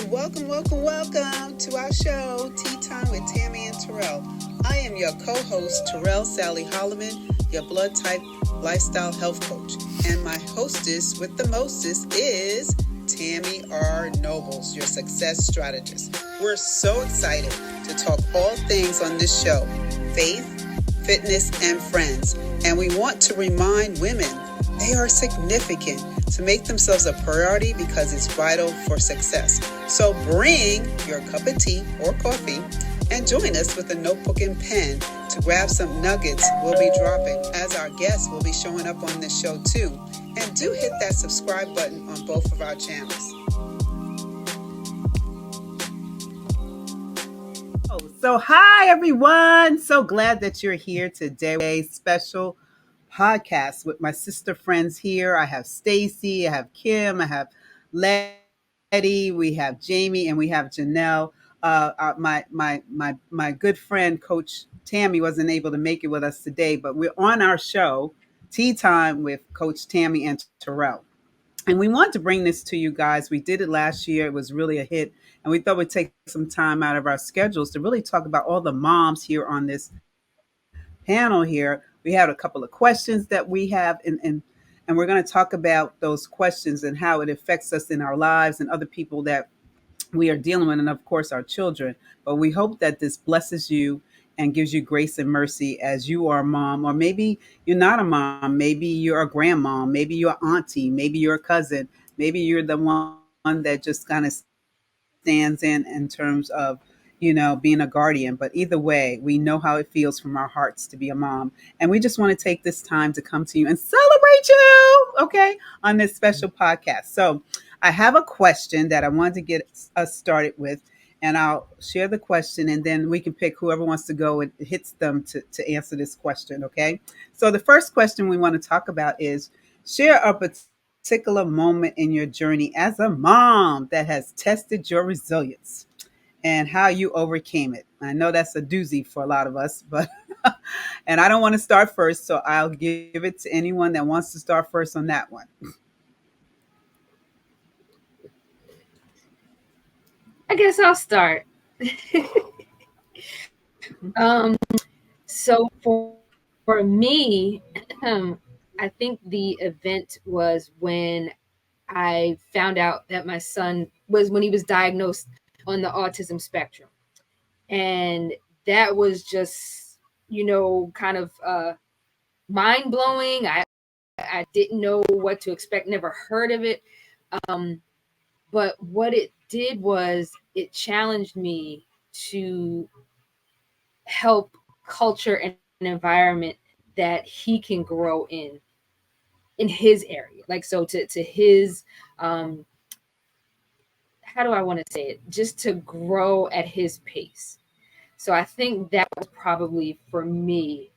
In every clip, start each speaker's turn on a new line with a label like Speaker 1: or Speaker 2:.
Speaker 1: Welcome to our show, Tea Time with Tammy and Terrell. I am your co-host, Terrell Sally Holloman, your blood type lifestyle health coach. And my hostess with the mostest is Tammy R. Nobles, your success strategist. We're so excited to talk all things on this show, faith, fitness, and friends. And we want to remind women they are significant to make themselves a priority because it's vital for success. So bring your cup of tea or coffee and join us with a notebook and pen to grab some nuggets we'll be dropping as our guests will be showing up on this show too. And do hit that subscribe button on both of our channels. So hi everyone. So glad that you're here today. Special podcast with my sister friends here. I have Stacy, I have Kim, I have Letty, we have Jamie, and we have Janelle. My good friend Coach Tammy wasn't able to make it with us today, but we're on our show, Tea Time with Coach Tammy and Terrell. And we want to bring this to you guys. We did it last year. It was really a hit. And we thought we'd take some time out of our schedules to really talk about all the moms here on this panel here. We had a couple of questions that we have, and we're going to talk about those questions and how it affects us in our lives and other people that we are dealing with, and of course, our children. But we hope that this blesses you and gives you grace and mercy as you are a mom, or maybe you're not a mom, maybe you're a grandmom, maybe you're an auntie, maybe you're a cousin, maybe you're the one that just kind of stands in terms of being a guardian. But either way, we know how it feels from our hearts to be a mom, and we just want to take this time to come to you and celebrate you, okay, on this special podcast. So I have a question that I wanted to get us started with, and I'll share the question, and then we can pick whoever wants to go and it hits them to answer this question, okay? So the first question we want to talk about is share a particular moment in your journey as a mom that has tested your resilience and how you overcame it. I know that's a doozy for a lot of us, but and I don't want to start first, so I'll give it to anyone that wants to start first on that one.
Speaker 2: I guess I'll start. um, so for me, I think the event was when I found out that my son was when he was diagnosed on the autism spectrum. And that was just, kind of mind blowing. I didn't know what to expect, never heard of it. But what it did was it challenged me to help culture and an environment that he can grow in his area. Like, so to his, how do I want to say it? Just to grow at his pace. So I think that was probably for me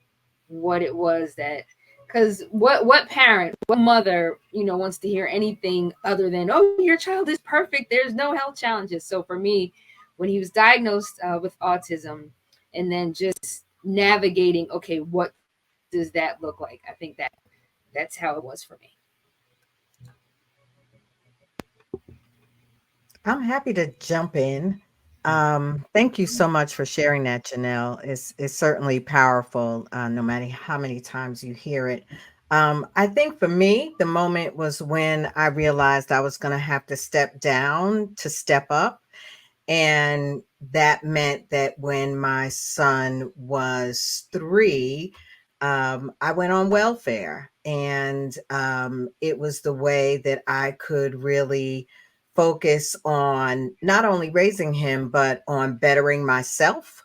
Speaker 2: what it was that, because what parent, what mother, wants to hear anything other than, oh, your child is perfect, there's no health challenges. So for me, when he was diagnosed with autism, and then just navigating, okay, what does that look like? I think that's how it was for me.
Speaker 3: I'm happy to jump in. Thank you so much for sharing that, Janelle. It's certainly powerful, no matter how many times you hear it. I think for me, the moment was when I realized I was going to have to step down to step up. And that meant that when my son was 3, I went on welfare. And it was the way that I could really focus on not only raising him, but on bettering myself,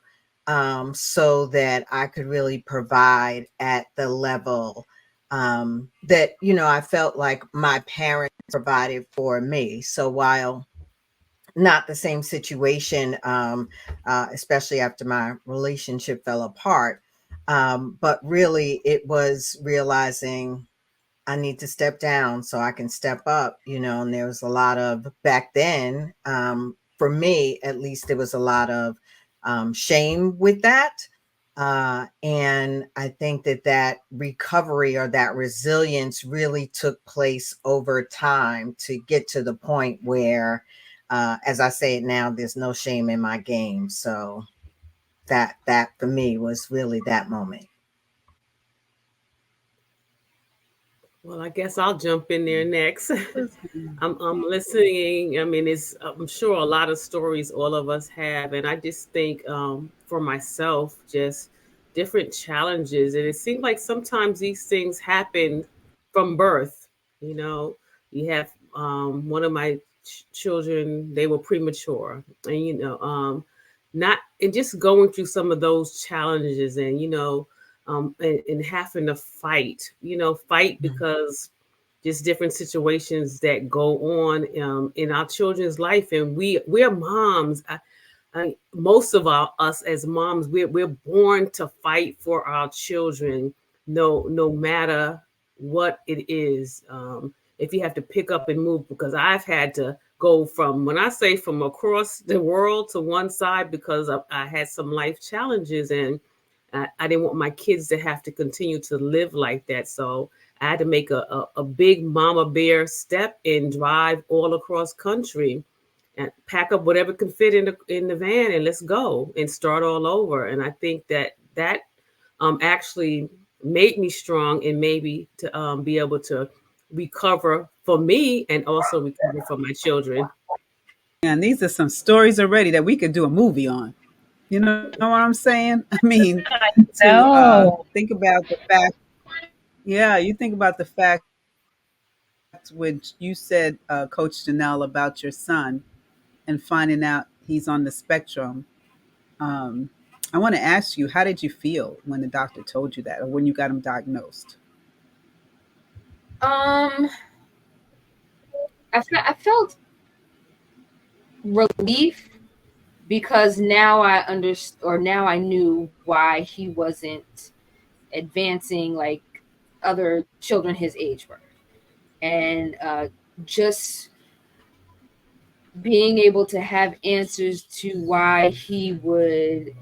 Speaker 3: so that I could really provide at the level that, I felt like my parents provided for me. So while not the same situation, especially after my relationship fell apart. But really, it was realizing I need to step down so I can step up, and there was a lot of, back then, for me, at least, there was a lot of shame with that. And I think that recovery or that resilience really took place over time to get to the point where As I say it now, there's no shame in my game. So that for me was really that moment.
Speaker 4: Well, I guess I'll jump in there next.
Speaker 1: Listen,
Speaker 4: I'm listening. I mean, it's I'm sure a lot of stories all of us have, and I just think for myself, just different challenges, and it seems like sometimes these things happen from birth. You know, you have one of my children; they were premature, and not and just going through some of those challenges, and and having to fight. Fight
Speaker 3: Mhm.
Speaker 4: because just different situations that go on in our children's life, and we're moms. Most of us as moms, we're born to fight for our children, no matter what it is. If you have to pick up and move, because I've had to go from, when I say from across the world to one side, because I had some life challenges, and I didn't want my kids to have to continue to live like that. So I had to make a big mama bear step and drive all across country and pack up whatever can fit in the van, and let's go and start all over. And I think that actually made me strong, and maybe to be able to recover for me and also recover for my children.
Speaker 1: and these are some stories already that we could do a movie on. You know what I'm saying? I mean, to
Speaker 5: No.
Speaker 1: think about the fact, yeah, you think about the fact when you said, Coach Janelle, about your son and finding out he's on the spectrum. Um, I want to ask you, how did you feel when the doctor told you that, or when you got him diagnosed?
Speaker 2: Um, I felt relief because now I understood, or now I knew why he wasn't advancing like other children his age were, and just being able to have answers to why he would,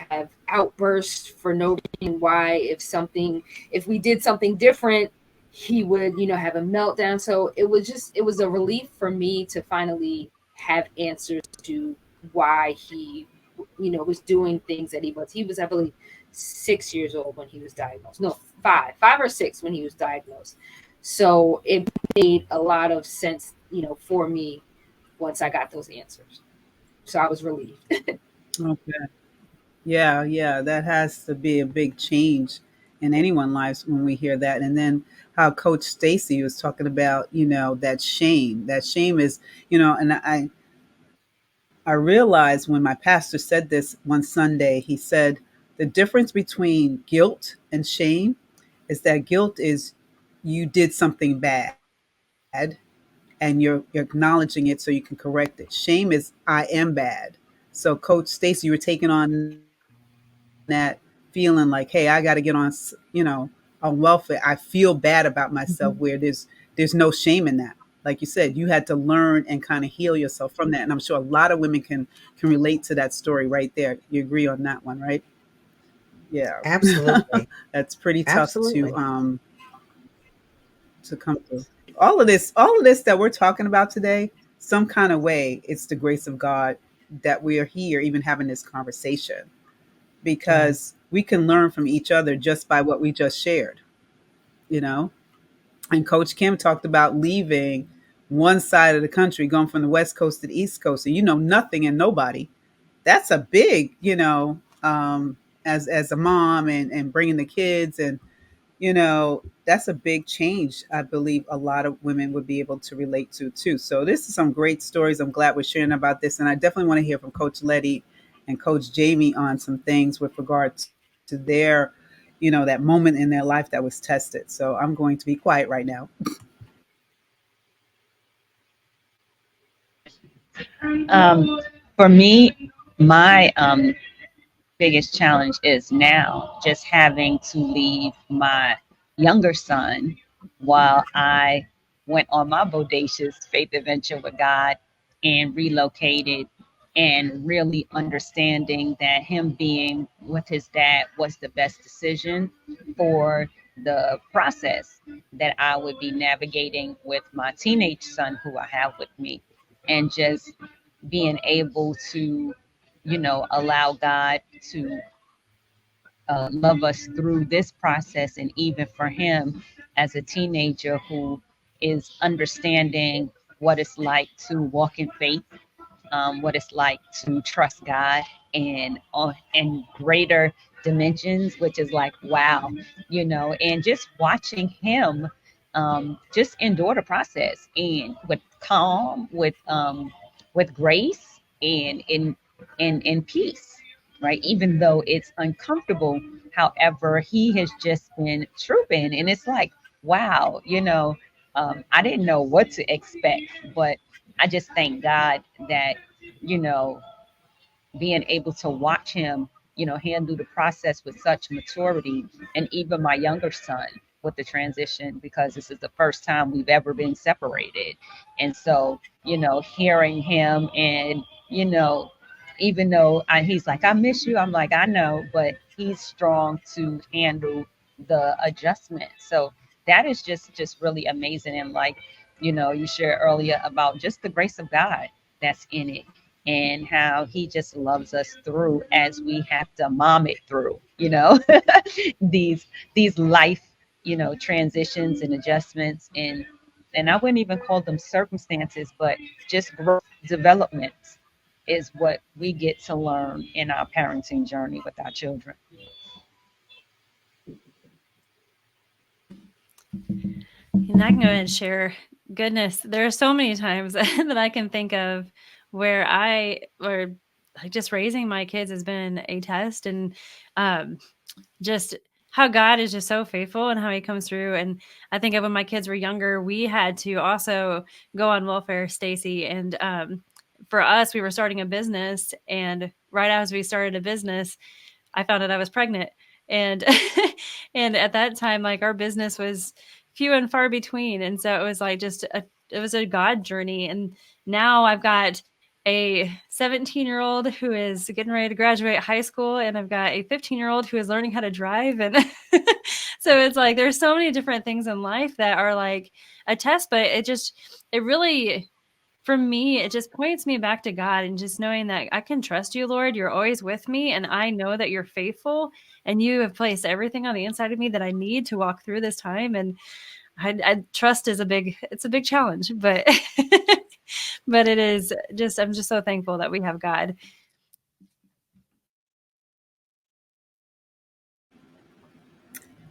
Speaker 2: have outbursts for no reason, why if we did something different, he would, have a meltdown. So it was a relief for me to finally have answers to why he, was doing things that he was, I believe, 6 years old when he was diagnosed. No, five or six when he was diagnosed. So it made a lot of sense, for me once I got those answers. So I was relieved.
Speaker 1: Okay. Yeah, yeah, that has to be a big change in anyone's lives when we hear that. And then how Coach Stacy was talking about, that shame. That shame is, and I realized when my pastor said this one Sunday, he said the difference between guilt and shame is that guilt is you did something bad and you're acknowledging it so you can correct it. Shame is I am bad. So Coach Stacy, you were taking on that feeling like, hey, I got to get on, on welfare. I feel bad about myself, where
Speaker 3: Mhm.
Speaker 1: there's no shame in that. Like you said, you had to learn and kind of heal yourself from that. And I'm sure a lot of women can relate to that story right there. You agree on that one, right? Yeah.
Speaker 3: Absolutely.
Speaker 1: That's pretty tough
Speaker 3: Absolutely.
Speaker 1: to come through. All of this that we're talking about today, some kind of way, it's the grace of God that we are here even having this conversation, because
Speaker 3: Yes.
Speaker 1: we can learn from each other just by what we just shared, you know? And Coach Kim talked about leaving one side of the country, going from the West Coast to the East Coast, and you know nothing and nobody. That's a big, as a mom, and bringing the kids, and that's a big change. I believe a lot of women would be able to relate to too. So this is some great stories. I'm glad we're sharing about this, and I definitely want to hear from Coach Letty and Coach Jamie on some things with regard to their, that moment in their life that was tested. So I'm going to be quiet right now.
Speaker 5: Um, for me, my biggest challenge is now just having to leave my younger son while I went on my bodacious faith adventure with God and relocated, and really understanding that him being with his dad was the best decision for the process that I would be navigating with my teenage son who I have with me. and just being able to, allow God to love us through this process. And even for him as a teenager who is understanding what it's like to walk in faith, what it's like to trust God and in greater dimensions, which is like wow, and just watching him just endure the process and with calm, with grace and in peace, right? Even though it's uncomfortable, however, he has just been trooping, and it's like wow, I didn't know what to expect, but I just thank God that, you know, being able to watch him, handle the process with such maturity, and even my younger son with the transition, because this is the first time we've ever been separated. And so, hearing him and, even though he's like, I miss you, I'm like, I know, but he's strong to handle the adjustment. So that is just really amazing. And like, you shared earlier about just the grace of God that's in it, and how he just loves us through as we have to mom it through, these life, transitions and adjustments, and I wouldn't even call them circumstances, but just growth developments is what we get to learn in our parenting journey with our children.
Speaker 6: And I can go ahead and share. Goodness, there are so many times that I can think of where or like just raising my kids has been a test, and um, just how God is just so faithful and how he comes through. And I think of when my kids were younger, we had to also go on welfare, Stacy. And for us, we were starting a business. And right as we started a business, I found out I was pregnant. And and at that time, like our business was few and far between. And so it was like it was a God journey. And now I've got a 17-year-old who is getting ready to graduate high school, and I've got a 15-year-old who is learning how to drive. And so it's like there's so many different things in life that are like a test, but it really, for me, it just points me back to God, and just knowing that I can trust you, Lord. You're always with me, and I know that you're faithful, and you have placed everything on the inside of me that I need to walk through this time. And I trust is it's a big challenge, but but it is just, I'm just so thankful that we have God.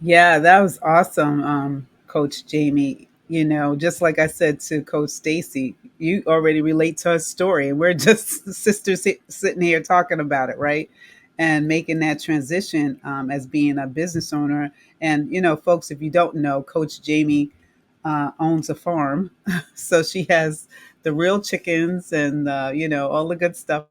Speaker 1: Yeah, that was awesome, Coach Jamie. Just like I said to Coach Stacy, you already relate to her story, and we're just sisters sitting here talking about it, right? And making that transition as being a business owner. And folks, if you don't know, Coach Jamie owns a farm, so she has the real chickens and all the good stuff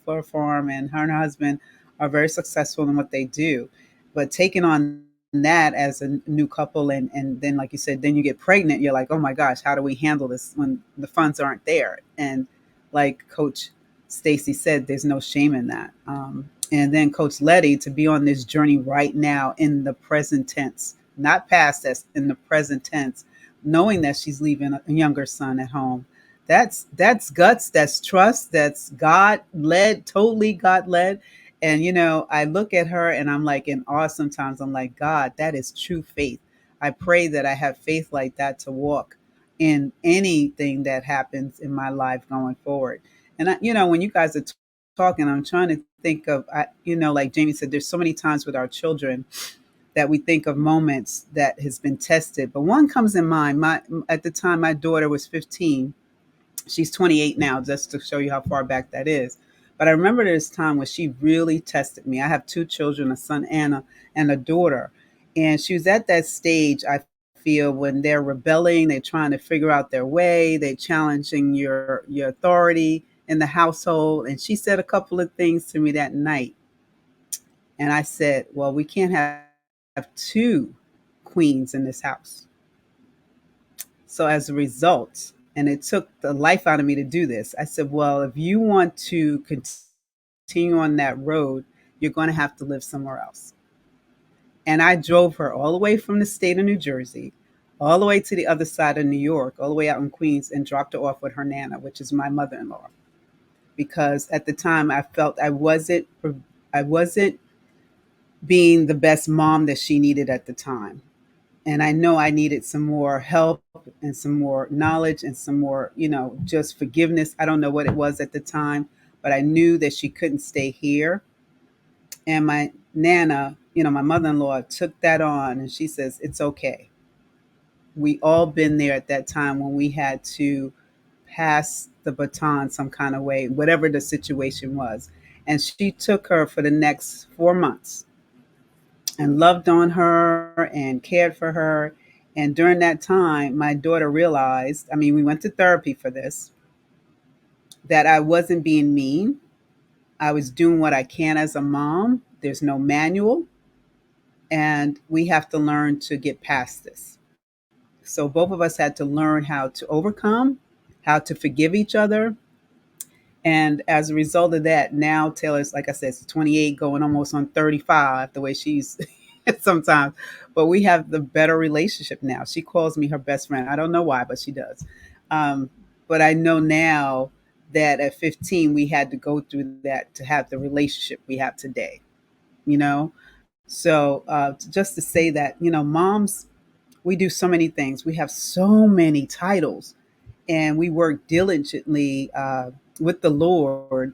Speaker 1: for a farm. And her husband are very successful in what they do. But taking on that as a new couple, and then like you said, then you get pregnant, you're like, oh my gosh, how do we handle this when the funds aren't there? And like Coach Stacy said, there's no shame in that. And then Coach Letty, to be on this journey right now in the present tense, not past, that's in the present tense, knowing that she's leaving a younger son at home. That's guts, that's trust, that's God led, totally God led. And I look at her and I'm like in awe sometimes. I'm like, God, that is true faith. I pray that I have faith like that to walk in anything that happens in my life going forward. And when you guys are talking, I'm trying to think of, like Jamie said, there's so many times with our children that we think of moments that has been tested. But one comes in mind. At the time, my daughter was 15. She's 28 now, just to show you how far back that is. But I remember this time when she really tested me. I have two children, a son and a daughter. And she was at that stage, I feel, when they're rebelling, they're trying to figure out their way, they're challenging your authority in the household. And she said a couple of things to me that night. And I said, well, we can't have two queens in this house. So as a result, and it took the life out of me to do this, I said, well, if you want to continue on that road, you're going to have to live somewhere else. And I drove her all the way from the state of New Jersey all the way to the other side of New York, all the way out in Queens, and dropped her off with her nana, which is my mother-in-law. Because at the time I felt I wasn't being the best mom that she needed at the time. And I know I needed some more help and some more knowledge and some more, just forgiveness. I don't know what it was at the time, but I knew that she couldn't stay here. And my nana, my mother-in-law took that on, and she says, it's okay. We all been there at that time when we had to pass the baton some kind of way, whatever the situation was. And she took her for the next 4 months and loved on her and cared for her. And during that time, my daughter realized, I mean, we went to therapy for this, that I wasn't being mean. I was doing what I can as a mom. There's no manual, and we have to learn to get past this. So both of us had to learn how to overcome, how to forgive each other. And as a result of that, now Taylor's, like I said, 28, going almost on 35, the way she's sometimes. But we have the better relationship now. She calls me her best friend. I don't know why, but she does. Um, but I know now that at 15, we had to go through that to have the relationship we have today, you know? So just to say that, moms, we do so many things. We have so many titles, and we work diligently with the Lord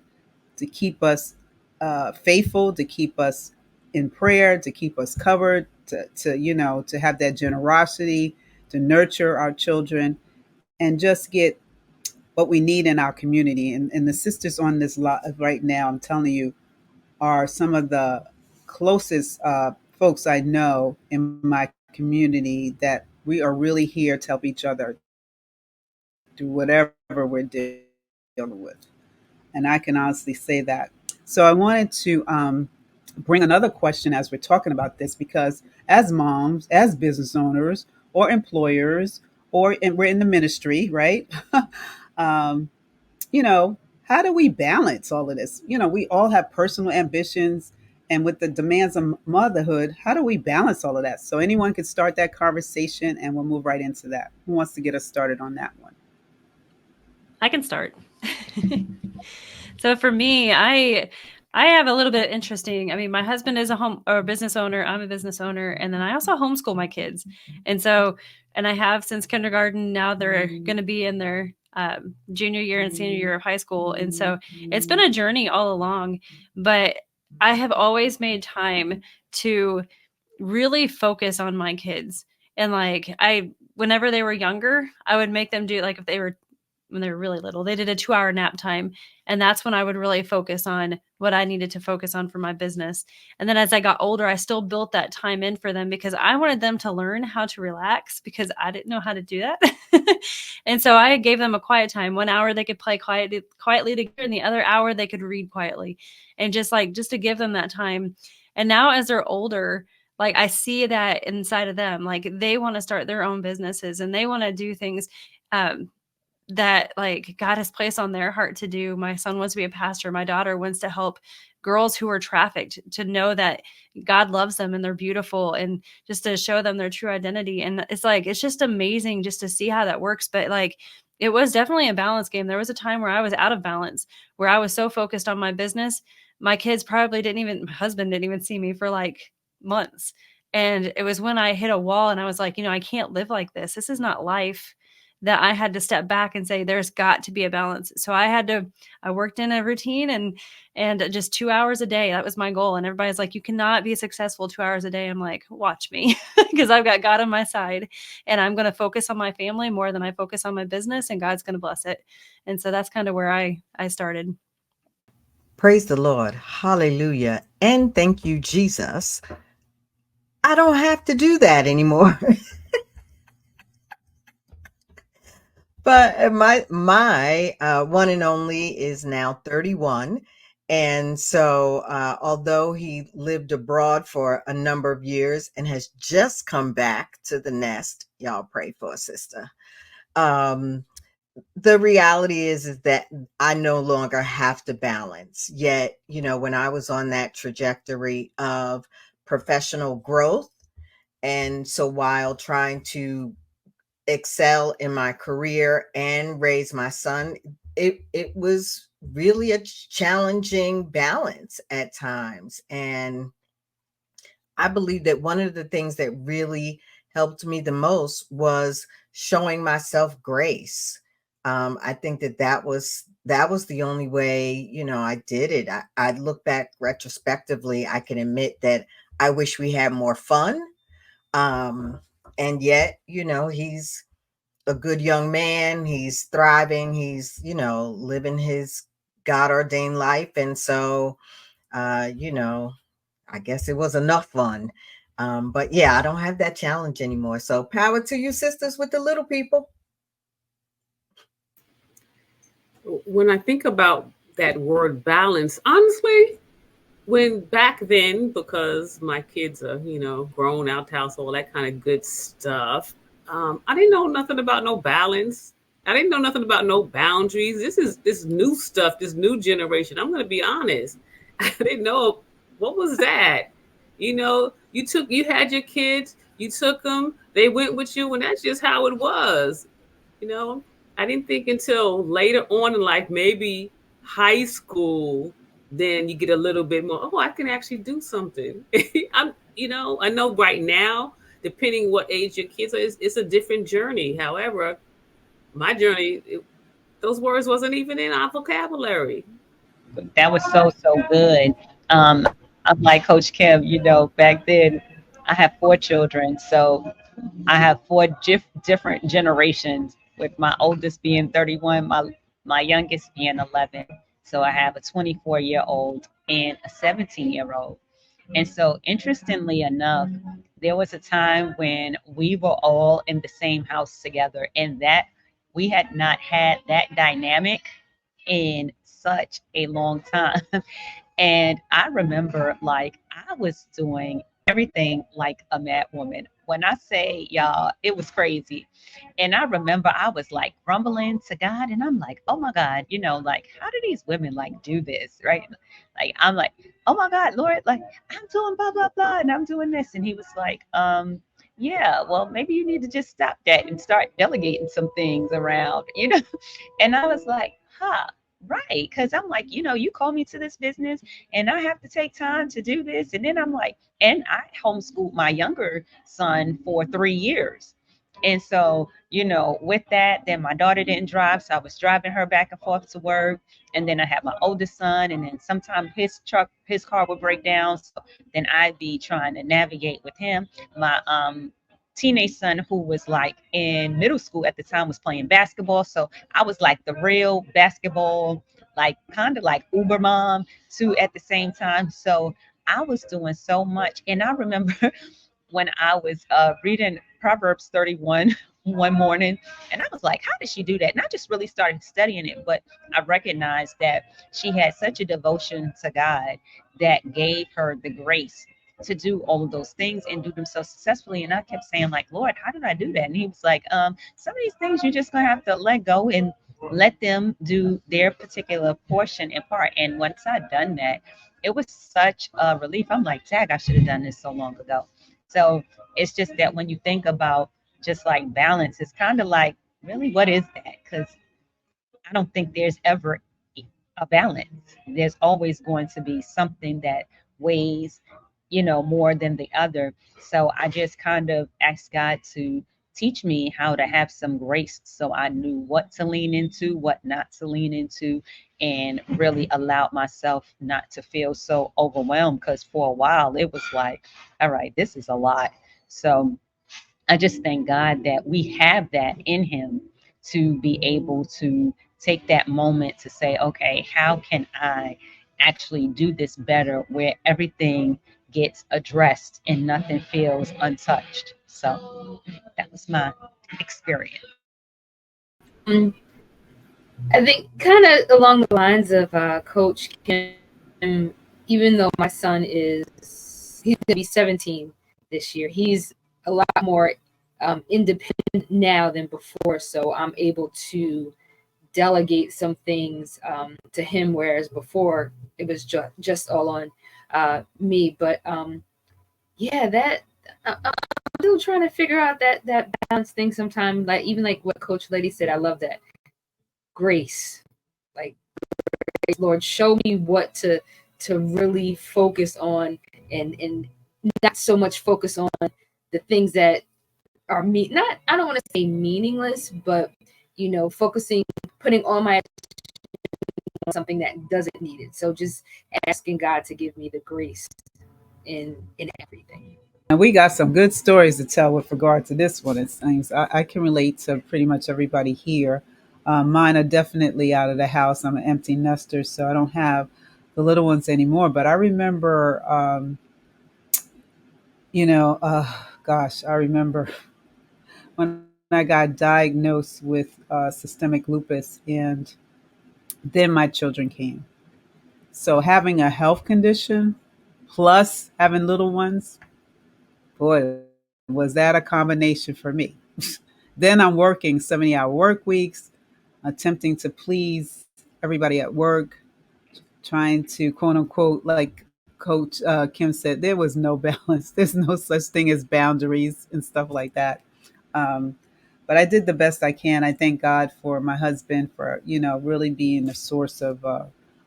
Speaker 1: to keep us faithful, to keep us in prayer, to keep us covered, to have that generosity, to nurture our children, and just get what we need in our community. And the sisters on this lot right now, I'm telling you, are some of the closest folks I know in my community, that we are really here to help each other through whatever we're dealing with. And I can honestly say that. So I wanted to bring another question as we're talking about this, because as moms, as business owners or employers, we're in the ministry, right? um, you know, how do we balance all of this? We all have personal ambitions, and with the demands of motherhood, how do we balance all of that? So anyone can start that conversation, and we'll move right into that. Who wants to get us started on that one?
Speaker 6: I can start. So for me, I have a little bit interesting. I mean, my husband is a home or a business owner. I'm a business owner, and then I also homeschool my kids. And so, and I have since kindergarten. Now they're going to be in their junior year and senior year of high school, and so it's been a journey all along. But I have always made time to really focus on my kids. And like whenever they were younger, I would make them do, like, if they were when they were really little, they did a 2-hour nap time. And that's when I would really focus on what I needed to focus on for my business. And then as I got older, I still built that time in for them because I wanted them to learn how to relax, because I didn't know how to do that. And so I gave them a quiet time. 1 hour they could play quietly together, and the other hour they could read quietly. And just to give them that time. And now as they're older, like, I see that inside of them, like they want to start their own businesses and they want to do things that like God has placed on their heart to do. My son wants to be a pastor. My daughter wants to help girls who are trafficked to know that God loves them and they're beautiful, and just to show them their true identity. And it's just amazing just to see how that works. But like, it was definitely a balance game. There was a time where I was out of balance, where I was so focused on my business. My kids probably my husband didn't even see me for like months. And it was when I hit a wall and I was like, I can't live like this. This is not life, that I had to step back and say, there's got to be a balance. So I worked in a routine and just 2 hours a day. That was my goal. And everybody's like, you cannot be successful 2 hours a day. I'm like, watch me, because I've got God on my side, and I'm going to focus on my family more than I focus on my business, and God's going to bless it. And so that's kind of where I started.
Speaker 3: Praise the Lord. Hallelujah. And thank you, Jesus. I don't have to do that anymore. But my one and only is now 31. And so although he lived abroad for a number of years and has just come back to the nest, y'all pray for a sister. The reality is that I no longer have to balance. Yet, when I was on that trajectory of professional growth, and so while trying to excel in my career and raise my son, it was really a challenging balance at times. And I believe that one of the things that really helped me the most was showing myself grace. I think that that was the only way, I did it. I look back retrospectively. I can admit that I wish we had more fun. Um, and yet, he's a good young man. He's thriving. He's, living his God ordained life. And so, I guess it was enough fun. But yeah, I don't have that challenge anymore. So power to you, sisters, with the little people.
Speaker 4: When I think about that word balance, honestly, when back then, because my kids are, grown out house, all that kind of good stuff, I didn't know nothing about no balance. I didn't know nothing about no boundaries. This is this new stuff, this new generation. I'm going to be honest. I didn't know what was that. You had your kids, you took them, they went with you, and that's just how it was. You know, I didn't think until later on in life, maybe high school, then you get a little bit more, oh, I can actually do something. I know right now, depending what age your kids are, it's a different journey. However, my journey, those words wasn't even in our vocabulary.
Speaker 5: That was so, so good. I'm like Coach Kim, back then I have 4 children. So I have four different generations, with my oldest being 31, my youngest being 11. So I have a 24-year-old and a 17-year-old. And so, interestingly enough, there was a time when we were all in the same house together, and that we had not had that dynamic in such a long time. And I remember, like, I was doing everything like a mad woman. When I say, y'all, it was crazy. And I remember I was like grumbling to God, and I'm like, oh my God, like, how do these women like do this? Right. Like, I'm like, oh my God, Lord, like, I'm doing blah, blah, blah, and I'm doing this. And he was like, yeah, well, maybe you need to just stop that and start delegating some things around. And I was like, huh. Right. Cause I'm like, you call me to this business and I have to take time to do this. And then I'm like, and I homeschooled my younger son for 3 years. And so, with that, then my daughter didn't drive. So I was driving her back and forth to work. And then I had my oldest son. And then sometimes his car would break down. So then I'd be trying to navigate with him. My teenage son, who was like in middle school at the time, was playing basketball. So I was like the real basketball, like kind of like Uber mom too at the same time. So I was doing so much. And I remember when I was reading Proverbs 31 one morning, and I was like, how did she do that? And I just really started studying it. But I recognized that she had such a devotion to God that gave her the grace to do all of those things and do them so successfully. And I kept saying, like, Lord, how did I do that? And he was like, some of these things you're just gonna have to let go and let them do their particular portion and part. And once I'd done that, it was such a relief. I'm like, tag, I should have done this so long ago. So it's just that when you think about just like balance, it's kind of like, really, what is that? Because I don't think there's ever a balance. There's always going to be something that weighs, more than the other. So I just kind of asked God to teach me how to have some grace so I knew what to lean into, what not to lean into, and really allowed myself not to feel so overwhelmed, because for a while it was like, all right, this is a lot. So I just thank God that we have that in Him to be able to take that moment to say, okay, how can I actually do this better where everything gets addressed and nothing feels untouched? So that was my experience.
Speaker 2: Um, I think kind of along the lines of Coach Kim, even though my son he's going to be 17 this year, he's a lot more independent now than before. So I'm able to delegate some things to him, whereas before it was just all on me. But yeah, I'm still trying to figure out that balance thing sometimes. Like even like what Coach Lady said, I love that grace. Like Lord, show me what to really focus on, and not so much focus on the things that are not, I don't want to say meaningless, but focusing, putting all my on something that doesn't need it. So just asking God to give me the grace in everything.
Speaker 1: And we got some good stories to tell with regard to this one. It seems I can relate to pretty much everybody here. Mine are definitely out of the house. I'm an empty nester, so I don't have the little ones anymore. But I remember, gosh, I remember when I got diagnosed with systemic lupus, and then my children came. So having a health condition plus having little ones, boy, was that a combination for me. Then I'm working 70-hour work weeks, attempting to please everybody at work, trying to quote unquote, like Coach Kim said, there was no balance. There's no such thing as boundaries and stuff like that. Um, but I did the best I can. I thank God for my husband for really being the source of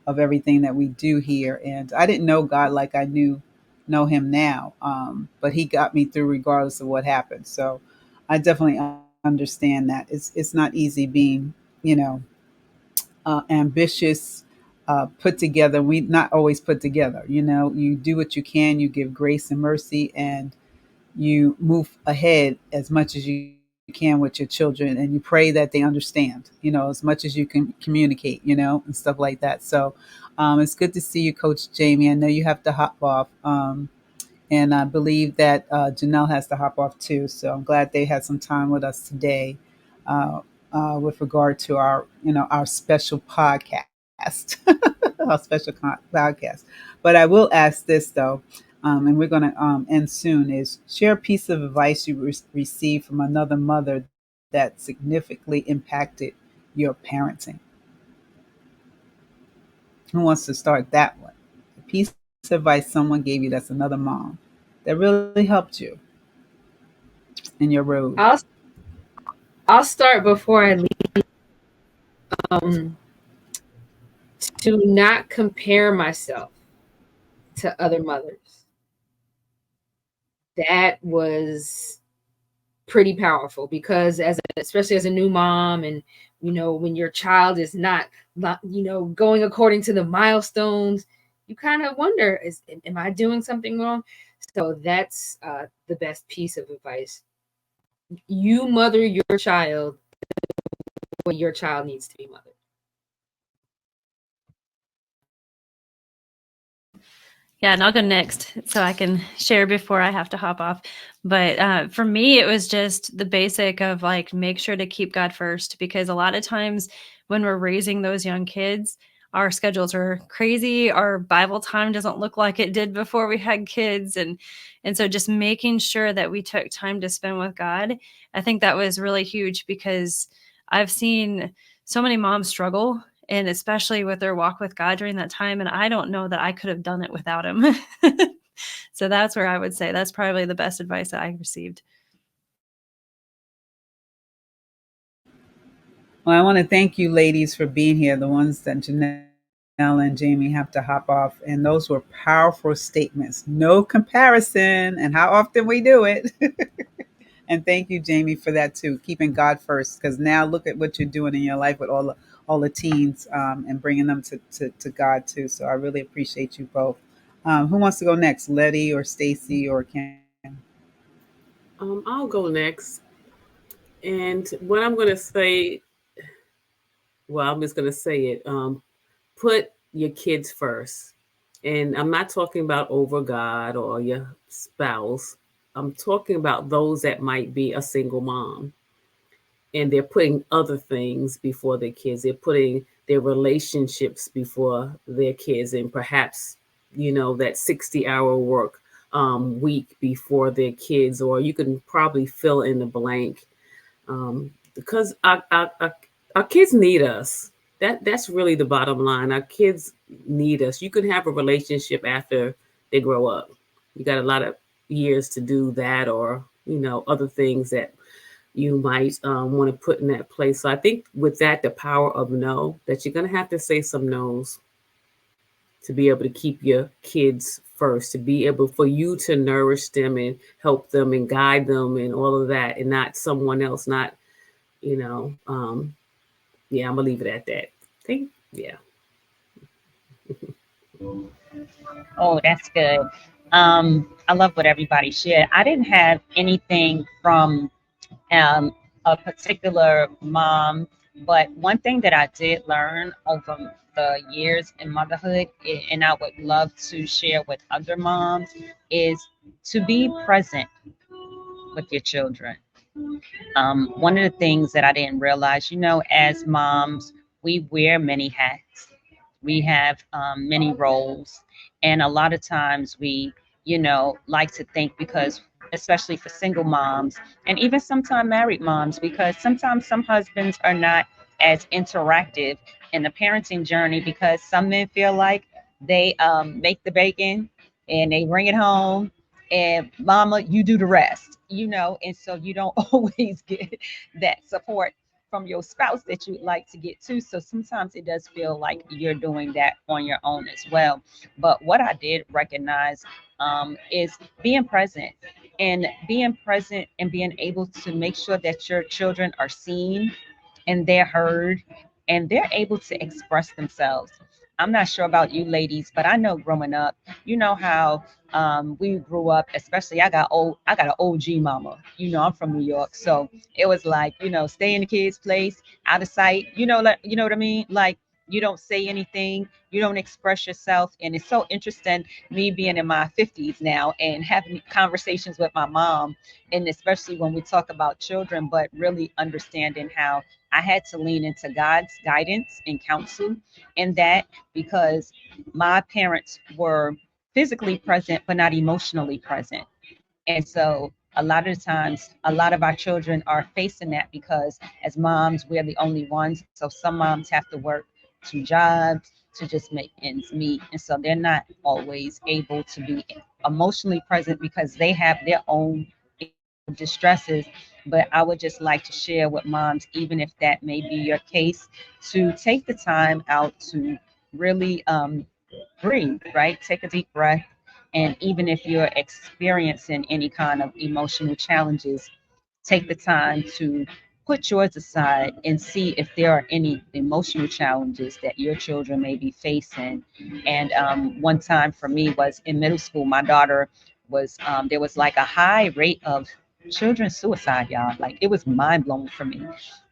Speaker 1: everything that we do here. And I didn't know God like I know Him now, but He got me through regardless of what happened. So I definitely understand that it's not easy being you know ambitious, put together. We not always put together. You do what you can. You give grace and mercy, and you move ahead as much as you can with your children, and you pray that they understand. As much as you can communicate. And stuff like that. So it's good to see you, Coach Jamie. I know you have to hop off. And I believe that Janelle has to hop off too. So I'm glad they had some time with us today, with regard to our special podcast, our special podcast. But I will ask this though, and we're going to end soon. Is share a piece of advice you received from another mother that significantly impacted your parenting. Who wants to start that one? A piece of advice someone gave you that's another mom that really helped you in your road.
Speaker 2: I'll I'll start before I leave. Um, to not compare myself to other mothers. That was pretty powerful because especially as a new mom, and when your child is not going according to the milestones, you kind of wonder, am I doing something wrong? So that's the best piece of advice. You mother your child the way your child needs to be mothered.
Speaker 6: Yeah, and I'll go next so I can share before I have to hop off. But for me, it was just the basic of like, make sure to keep God first, because a lot of times when we're raising those young kids, our schedules are crazy. Our Bible time doesn't look like it did before we had kids. And so just making sure that we took time to spend with God, I think that was really huge, because I've seen so many moms struggle, and especially with their walk with God during that time. And I don't know that I could have done it without him. So that's where I would say that's probably the best advice that I received.
Speaker 1: Well, I want to thank you, ladies, for being here. The ones that Janelle and Jamie have to hop off. And those were powerful statements. No comparison, and how often we do it. And thank you, Jamie, for that too. Keeping God first, because now look at what you're doing in your life with all the teens, and bringing them to God too. So I really appreciate you both. Who wants to go next, Letty or Stacy or Kim?
Speaker 4: I'll go next. And what I'm going to say, well, I'm just going to say it. Put your kids first. And I'm not talking about over God or your spouse. I'm talking about those that might be a single mom and they're putting other things before their kids. They're putting their relationships before their kids, and perhaps, that 60-hour work week before their kids, or you can probably fill in the blank, because our kids need us. That's really the bottom line. Our kids need us. You can have a relationship after they grow up. You got a lot of years to do that, or other things that you might want to put in that place. So I think with that, the power of no, that you're going to have to say some no's to be able to keep your kids first, to be able for you to nourish them and help them and guide them and all of that, and not someone else. Not you know yeah, I'm gonna leave it at that. Think yeah.
Speaker 5: Oh, that's good. I love what everybody shared. I didn't have anything from a particular mom, but one thing that I did learn over the years in motherhood, and I would love to share with other moms, is to be present with your children. One of the things that I didn't realize, as moms, we wear many hats. We have many roles, and a lot of times we, like to think because, especially for single moms, and even sometimes married moms, because sometimes some husbands are not as interactive in the parenting journey because some men feel like they make the bacon and they bring it home and mama you do the rest, and so you don't always get that support from your spouse that you'd like to get to. So sometimes it does feel like you're doing that on your own as well. But what I did recognize is being present and being able to make sure that your children are seen and they're heard and they're able to express themselves. I'm not sure about you ladies, but I know growing up, you know how we grew up, especially I got an OG mama. I'm from New York. So it was like, stay in the kids' place, out of sight, you know what I mean? Like you don't say anything, you don't express yourself. And it's so interesting, me being in my 50s now and having conversations with my mom, and especially when we talk about children, but really understanding how I had to lean into God's guidance and counsel in that, because my parents were physically present, but not emotionally present. And so a lot of the times, a lot of our children are facing that because as moms, we're the only ones. So some moms have to work two jobs to just make ends meet. And so they're not always able to be emotionally present because they have their own distresses. But I would just like to share with moms, even if that may be your case, to take the time out to really breathe, right? Take a deep breath. And even if you're experiencing any kind of emotional challenges, take the time to put yours aside and see if there are any emotional challenges that your children may be facing. And one time for me was in middle school, my daughter was, there was like a high rate of children suicide, y'all. Like it was mind blowing for me.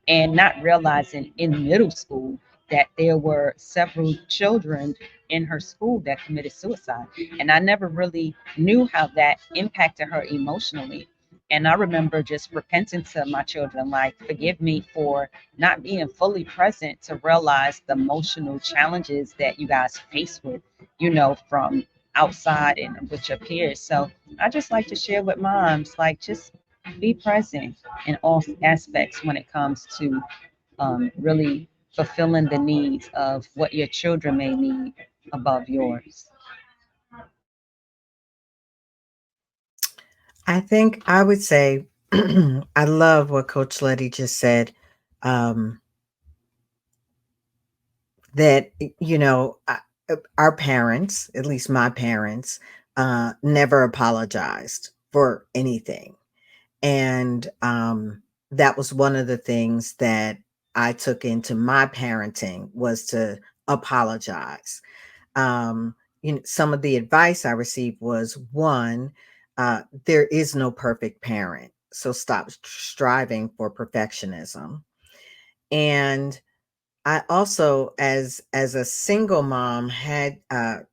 Speaker 5: And not realizing in middle school that there were several children in her school that committed suicide. And I never really knew how that impacted her emotionally. And I remember just repenting to my children, like, forgive me for not being fully present to realize the emotional challenges that you guys face with, from outside and with your peers. So I just like to share with moms, like, just be present in all aspects when it comes to really fulfilling the needs of what your children may need above yours.
Speaker 3: I think I would say I love what Coach Letty just said. Um, that our parents, at least my parents, never apologized for anything, and that was one of the things that I took into my parenting was to apologize. Some of the advice I received was one, there is no perfect parent, so stop striving for perfectionism. And I also, as a single mom, had a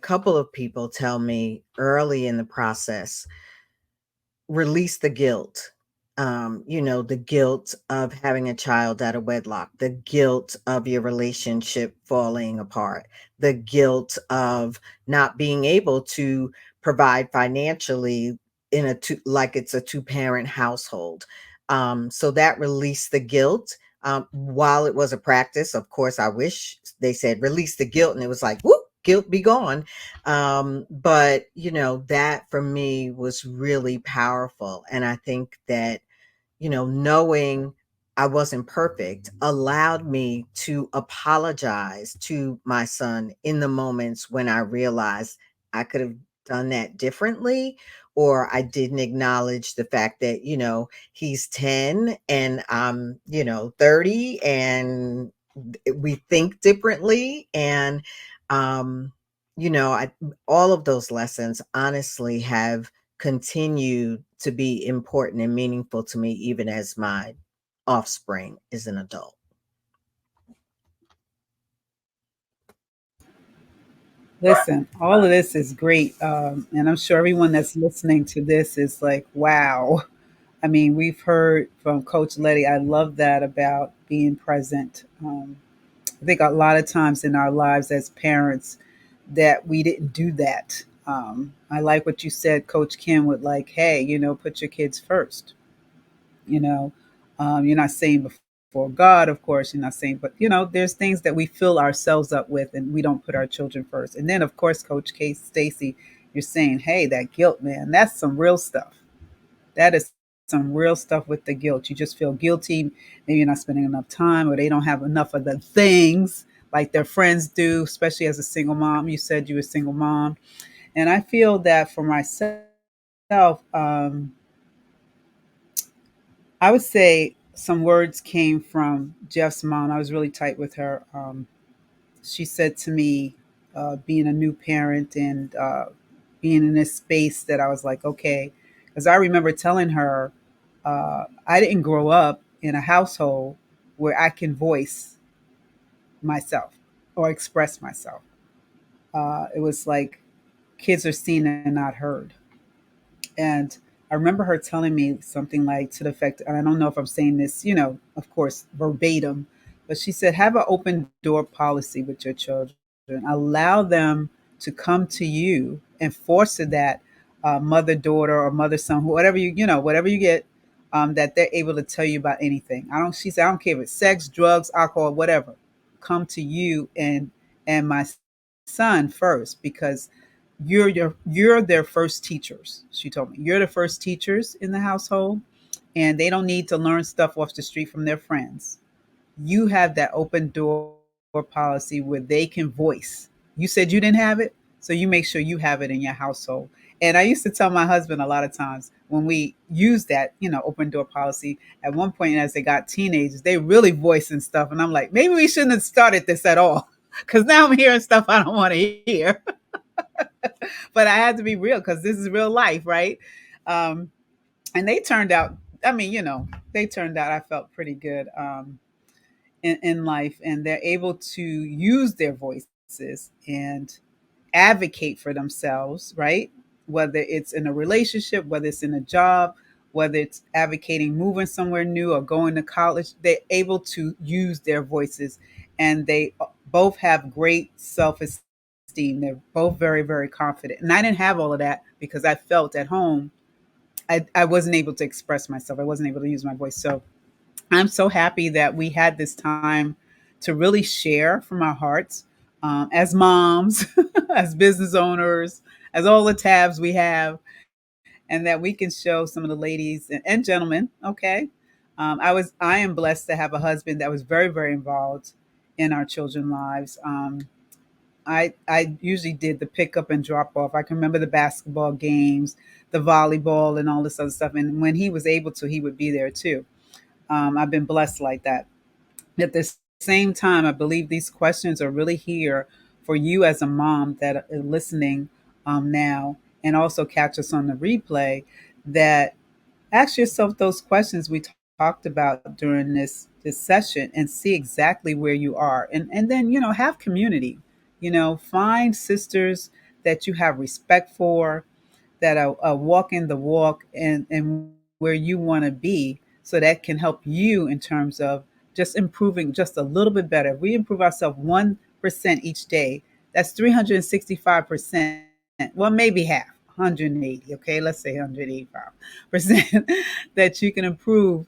Speaker 3: couple of people tell me early in the process, release the guilt. The guilt of having a child out of wedlock, the guilt of your relationship falling apart, the guilt of not being able to provide financially like it's a two-parent household. So that released the guilt. While it was a practice, of course, I wish they said release the guilt, and it was like, whoop, guilt be gone. But that for me was really powerful. And I think that, knowing I wasn't perfect allowed me to apologize to my son in the moments when I realized I could have done that differently, or I didn't acknowledge the fact that, he's 10 and I'm, 30, and we think differently. And, um, I all of those lessons honestly have continued to be important and meaningful to me, even as my offspring is an adult.
Speaker 1: Listen, all of this is great. And I'm sure everyone that's listening to this is like, wow. I mean, we've heard from Coach Letty. I love that about being present. I think a lot of times in our lives as parents that we didn't do that. I like what you said, Coach Kim, with like, hey, put your kids first. You know, you're not saying before God, of course, you're not saying, but there's things that we fill ourselves up with, and we don't put our children first. And then, of course, Coach K. Stacy, you're saying, hey, that guilt, man, that's some real stuff. That is some real stuff with the guilt. You just feel guilty. Maybe you're not spending enough time, or they don't have enough of the things like their friends do, especially as a single mom. You said you were a single mom. And I feel that for myself, I would say some words came from Jeff's mom. I was really tight with her. She said to me, being a new parent and being in this space, that I was like, okay, because I remember telling her, I didn't grow up in a household where I can voice myself or express myself. It was like kids are seen and not heard. And I remember her telling me something like to the effect, and I don't know if I'm saying this, of course, verbatim, but she said, have an open door policy with your children. Allow them to come to you and foster that mother daughter or mother son, whatever whatever you get, that they're able to tell you about anything. She said, I don't care if it's sex, drugs, alcohol, whatever. Come to you and my son first, because you're their first teachers. She told me you're the first teachers in the household, and they don't need to learn stuff off the street from their friends. You have that open door policy where they can voice. You said you didn't have it, so you make sure you have it in your household. And I used to tell my husband a lot of times when we used that, open door policy, at one point as they got teenagers, they really voicing stuff. And I'm like, maybe we shouldn't have started this at all. Because now I'm hearing stuff I don't want to hear. But I had to be real because this is real life, right? Um, and they turned out, I mean, they turned out, I felt pretty good. In life, and they're able to use their voices and advocate for themselves, right? Whether it's in a relationship, whether it's in a job, whether it's advocating moving somewhere new or going to college, they're able to use their voices, and they both have great self-esteem. They're both very, very confident. And I didn't have all of that because I felt at home I wasn't able to express myself. I wasn't able to use my voice. So I'm so happy that we had this time to really share from our hearts, as moms, as business owners, as all the tabs we have, and that we can show some of the ladies and gentlemen. Okay, I am blessed to have a husband that was very, very involved in our children's lives. I usually did the pickup and drop off. I can remember the basketball games, the volleyball, and all this other stuff. And when he was able to, he would be there too. I've been blessed like that. At the same time, I believe these questions are really here for you as a mom that are listening now, and also catch us on the replay. That ask yourself those questions we talked about during this session, and see exactly where you are, and then have community. Find sisters that you have respect for, that are walking the walk, and where you want to be, so that can help you in terms of just improving just a little bit better. If we improve ourselves 1% each day, that's 365%. Well, maybe half, 180. Okay, let's say 185% that you can improve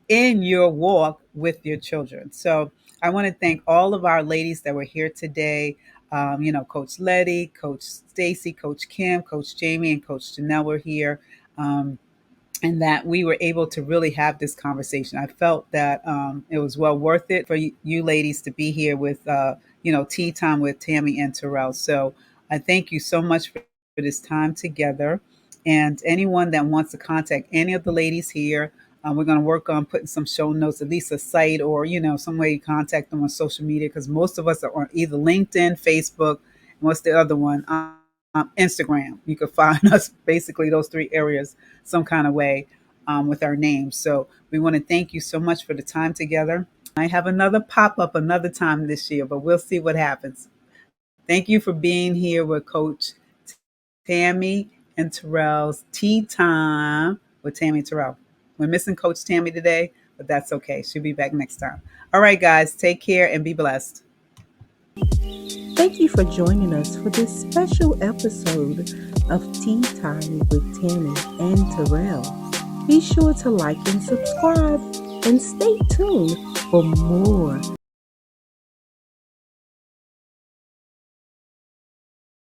Speaker 1: in your walk with your children. So I want to thank all of our ladies that were here today. Coach Letty, Coach Stacy, Coach Kim, Coach Jamie, and Coach Janelle were here. And that we were able to really have this conversation. I felt that it was well worth it for you ladies to be here with, tea time with Tammy and Terrell. So I thank you so much for this time together. And anyone that wants to contact any of the ladies here, we're going to work on putting some show notes, at least a site or, some way to contact them on social media, because most of us are on either LinkedIn, Facebook, and what's the other one? Instagram. You could find us basically those three areas some kind of way with our names. So we want to thank you so much for the time together. I have another pop up another time this year, but we'll see what happens. Thank you for being here with Coach Tammy and Terrell's Tea Time with Tammy and Terrell. We're missing Coach Tammy today, but that's okay. She'll be back next time. All right, guys, take care and be blessed.
Speaker 7: Thank you for joining us for this special episode of Tea Time with Tammy and Terrell. Be sure to like and subscribe and stay tuned for more